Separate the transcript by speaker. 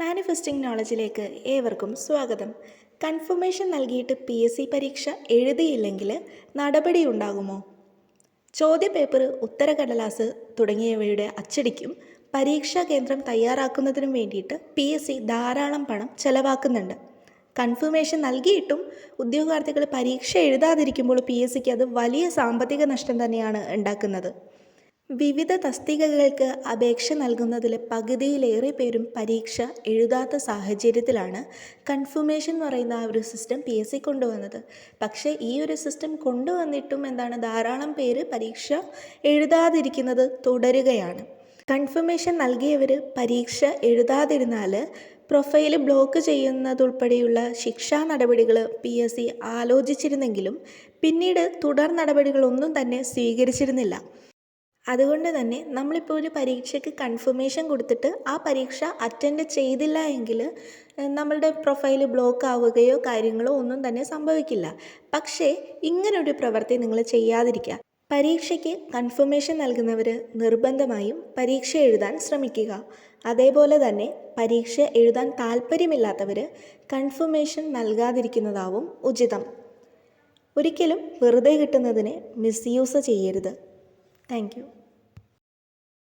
Speaker 1: Manifesting നോളജിലേക്ക് ഏവർക്കും സ്വാഗതം. Confirmation നൽകിയിട്ട് PSC പരീക്ഷ എഴുതിയില്ലെങ്കിൽ നടപടിയുണ്ടാകുമോ? ചോദ്യപേപ്പർ, ഉത്തരക്കടലാസ് തുടങ്ങിയവയുടെ അച്ചടിക്കും പരീക്ഷാ കേന്ദ്രം തയ്യാറാക്കുന്നതിനും വേണ്ടിയിട്ട് PSC ധാരാളം പണം ചെലവാക്കുന്നുണ്ട്. കൺഫർമേഷൻ നൽകിയിട്ടും ഉദ്യോഗാർത്ഥികൾ പരീക്ഷ എഴുതാതിരിക്കുമ്പോൾ PSCക്ക് അത് വലിയ സാമ്പത്തിക നഷ്ടം തന്നെയാണ് ഉണ്ടാക്കുന്നത്. വിവിധ തസ്തികകൾക്ക് അപേക്ഷ നൽകുന്നതിൽ പകുതിയിലേറെ പേരും പരീക്ഷ എഴുതാത്ത സാഹചര്യത്തിലാണ് കൺഫർമേഷൻ എന്ന് പറയുന്ന ആ ഒരു സിസ്റ്റം PSC കൊണ്ടുവന്നത്. പക്ഷേ ഈ ഒരു സിസ്റ്റം കൊണ്ടുവന്നിട്ടും ധാരാളം പേര് പരീക്ഷ എഴുതാതിരിക്കുന്നത് തുടരുകയാണ്. കൺഫർമേഷൻ നൽകിയവർ പരീക്ഷ എഴുതാതിരുന്നാൽ പ്രൊഫൈൽ ബ്ലോക്ക് ചെയ്യുന്നതുൾപ്പെടെയുള്ള ശിക്ഷാ നടപടികൾ PSC ആലോചിച്ചിരുന്നെങ്കിലും പിന്നീട് തുടർ നടപടികളൊന്നും തന്നെ സ്വീകരിച്ചിരുന്നില്ല. അതുകൊണ്ട് തന്നെ നമ്മളിപ്പോൾ ഒരു പരീക്ഷയ്ക്ക് കൺഫർമേഷൻ കൊടുത്തിട്ട് ആ പരീക്ഷ അറ്റൻഡ് ചെയ്തില്ല എങ്കിൽ നമ്മളുടെ പ്രൊഫൈൽ ബ്ലോക്ക് ആവുകയോ കാര്യങ്ങളോ ഒന്നും തന്നെ സംഭവിക്കില്ല. പക്ഷേ ഇങ്ങനൊരു പ്രവൃത്തി നിങ്ങൾ ചെയ്യാതിരിക്കുക. പരീക്ഷയ്ക്ക് കൺഫർമേഷൻ നൽകുന്നവർ നിർബന്ധമായും പരീക്ഷ എഴുതാൻ ശ്രമിക്കുക. അതേപോലെ തന്നെ പരീക്ഷ എഴുതാൻ താല്പര്യമില്ലാത്തവർ കൺഫർമേഷൻ നൽകാതിരിക്കുന്നതാവും ഉചിതം. ഒരിക്കലും വെറുതെ കിട്ടുന്നതിനെ മിസ്യൂസ് ചെയ്യരുത്. Thank you.